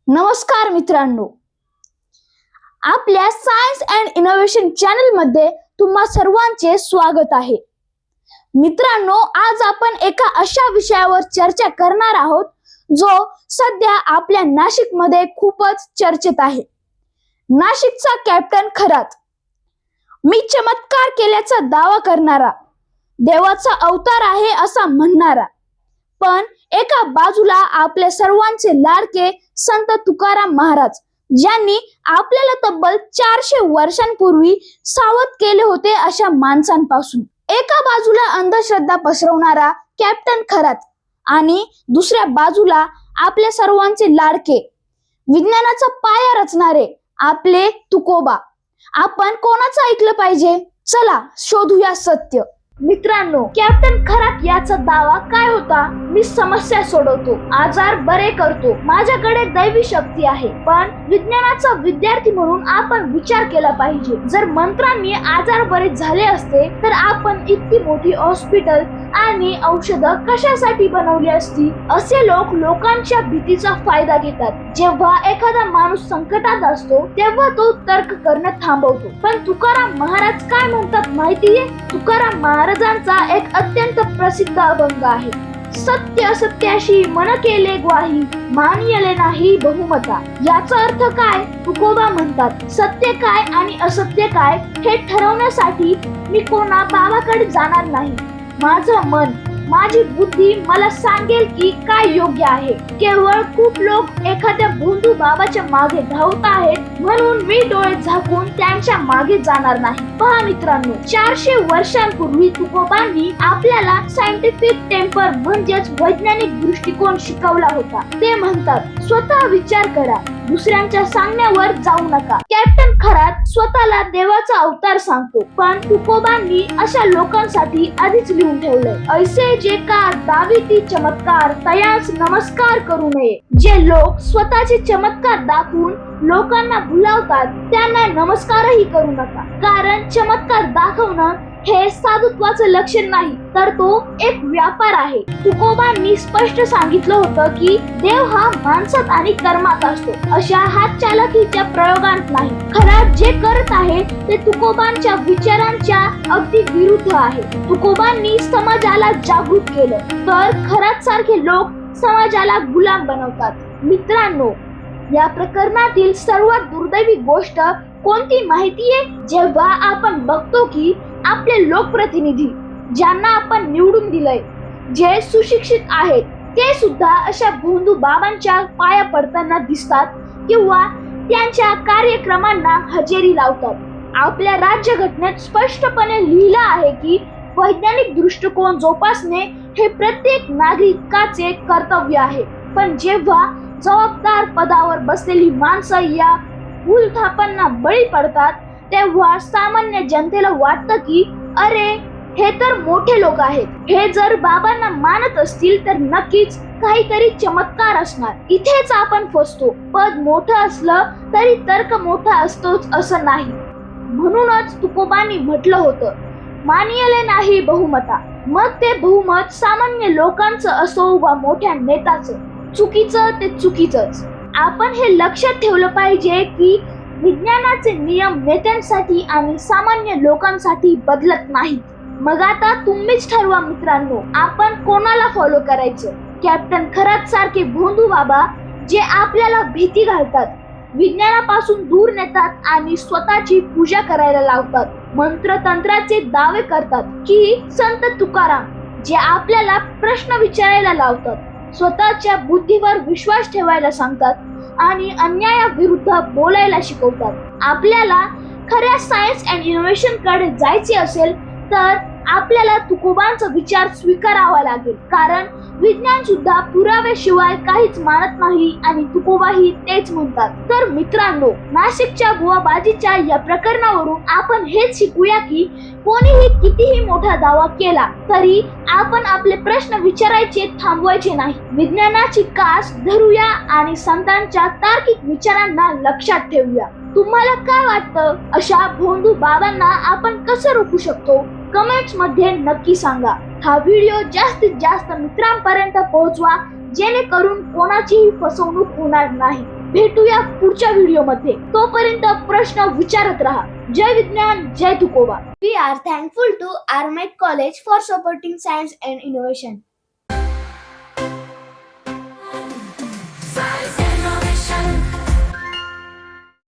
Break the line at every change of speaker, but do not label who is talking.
नमस्कार मित्रांनो, आपल्या सायन्स अँड इनोव्हेशन चॅनल मध्ये तुम्हा सर्वांचे स्वागत आहे. मित्रांनो, आज आपण एका अशा विषयावर चर्चा करणार आहोत जो सध्या आपल्या नाशिक मध्ये खूपच चर्चेत आहे. नाशिकचा कॅप्टन खरात. मी चमत्कार केल्याचा दावा करणारा, देवाचा अवतार आहे असा म्हणणारा, पण एका बाजूला आपल्या सर्वांचे लाडके संत तुकाराम महाराज, ज्यांनी आपल्याला तब्बल 400 वर्षांपूर्वी सावध केले होते अशा माणसांपासून. एका बाजूला अंधश्रद्धा पसरवणारा कॅप्टन खरात आणि दुसऱ्या बाजूला आपल्या सर्वांचे लाडके, विज्ञानाचा पाया रचणारे आपले तुकोबा. आपण कोणाचं ऐकलं पाहिजे? चला शोधूया सत्य. मित्रांनो, कॅप्टन खरात याचा दावा काय होता? मी समस्या सोडवतो, आजार बरे करतो, माझ्याकडे दैवी शक्ती आहे. पण विज्ञानाचा विद्यार्थी म्हणून आपण विचार केला पाहिजे, जर मंत्रांनी आजार बरे झाले असते तर आपण इतकी मोठी हॉस्पिटल आणि औषधं कशासाठी बनवली असती? असे लोक लोकांच्या भीतीचा फायदा घेतात. जेव्हा एखादा माणूस संकटात असतो तेव्हा तो तर्क करणं थांबवतो. पण तुकाराम महाराज काय म्हणतात माहितीये? तुकाराम महाराजांचा एक अत्यंत प्रसिद्ध अभंग आहे. सत्य असत्याशी मन केले ग्वाही, मानियले नाही बहुमता. याचा अर्थ काय? तुकोबा म्हणतात, सत्य काय आणि असत्य काय हे ठरवण्यासाठी मी कोणा बाबाकडे जाणार नाही. माझं मन, माझी बुद्धी मला सांगेल की काय योग्य आहे. केवळ खूप लोक एखाद्या भोंदू बाबाच्या मागे धावत आहेत म्हणून मी डोळे झाकून त्यांच्या मागे जाणार नाही. पहा मित्रांनो, 400 वर्षांपूर्वी तुकोबांनी आपल्याला सायंटिफिक टेम्पर म्हणजेच वैज्ञानिक दृष्टिकोन शिकवला होता. ते म्हणतात, स्वतः विचार करा, दुसऱ्यांच्या सांगण्यावर जाऊ नका. कॅप्टन खरात स्वतःला देवाचा अवतार सांगतो, पण तुकोबांनी अशा लोकांसाठी आधीच लिहून ठेवलंय, ऐसे जे का दाविती चमत्कार तयास नमस्कार करू नये. जे लोक स्वतःचे चमत्कार दाखवून लोकांना भुलावतात त्यांना नमस्कारही करू नका. कारण चमत्कार दाखवणं हे साधुत्वाचं लक्षण नाही, तर तो एक व्यापार आहे. तुकोबांनी स्पष्ट सांगितलं होतं की देव हा माणसात आणि कर्मात असतो, अशा हातचालाखीच्या प्रयोगांत नाही. खरात जे करत आहे ते तुकोबांच्या विचारांच्या अगदी विरुद्ध आहे. तुकोबांनी समाजाला जागृत केलं, तर खरात सारखे लोक समाजाला गुलाम बनवतात. मित्रांनो, या प्रकरणातील सर्वात दुर्दैवी गोष्ट कोणती माहितीये? जेव्हा आपण बघतो की आपले लोकप्रतिनिधी, ज्यांना आपण निवडून दिलंय, जे सुशिक्षित आहेत, ते सुद्धा अशा भोंदू बाबांच्या पाया पडताना दिसतात किंवा त्यांच्या कार्यक्रमांना हजेरी लावतात. आपल्या राज्यघटनेत स्पष्टपणे लिहिलं आहे की वैज्ञानिक दृष्टिकोन जोपासणे हे प्रत्येक नागरिकाचे कर्तव्य आहे. पण जेव्हा जबाबदार पदावर बसलेली माणसं या भूलथापांना बळी पडतात तेव्हा सामान्य जनतेला वाटतं की अरे, हे तर मोठे लोक आहेत, हे जर बाबांना मानत असतील तर नक्कीच काहीतरी चमत्कार असणार. इथेच आपण फसतो. पद मोठं असलं तरी तर्क मोठा असतोच असं नाही. म्हणूनच तुकोबांनी म्हटलं होतं, मानियले नाही बहुमता. मग ते बहुमत सामान्य लोकांचं असो वा मोठ्या नेत्याचं, चुकीचं ते चुकीचंच. आपण हे लक्षात ठेवलं पाहिजे की विज्ञानाचे नियम नेत्यांसाठी आणि सामान्य लोकांसाठी बदलत नाहीत. मग आता तुम्हीच ठरवा मित्रांनो, आपण कोणाला फॉलो करायचं? कॅप्टन खरात सारखे भोंदू बाबा जे आपल्याला भीती घालतात, विज्ञानापासून दूर नेतात आणि स्वतःची पूजा करायला लावतात, मंत्रतंत्राचे दावे करतात, की संत तुकाराम जे आपल्याला प्रश्न विचारायला लावतात, स्वतःच्या बुद्धीवर विश्वास ठेवायला सांगतात आणि अन्यायाविरुद्ध बोलायला शिकवतात? आपल्याला खऱ्या सायन्स अँड इनोव्हेशन कडे जायचे असेल तर आपल्याला तुकोबांचा विचार स्वीकारावा लागेल. कारण विज्ञान सुद्धा पुराव्याशिवाय काहीच मानत नाही आणि तुकोबाही तेच म्हणतात. तर मित्रांनो, नाशिकच्या बुवाबाजीच्या या प्रकरणावरून आपण हेच शिकूया की कोणीही कितीही मोठा दावा केला तरी आपण आपले प्रश्न विचारायचे थांबवायचे नाही. विज्ञानाची कास धरूया आणि संतांच्या तार्किक विचारांना लक्षात ठेवूया. तुम्हाला काय वाटतं? अशा भोंदू बाबांना आपण कसं रोखू शकतो? कमेंट्स मध्ये नक्की सांगा. हा व्हिडिओ जास्तीत जास्त मित्रांपर्यंत पोहोचवा जेणेकरून कोणाचीही फसवणूक होणार नाही. भेटूया पुढच्या व्हिडिओमध्ये. तोपर्यंत प्रश्न विचारत राहा. जय विज्ञान, जय Tukoba. We are thankful to Armet College for supporting science and innovation.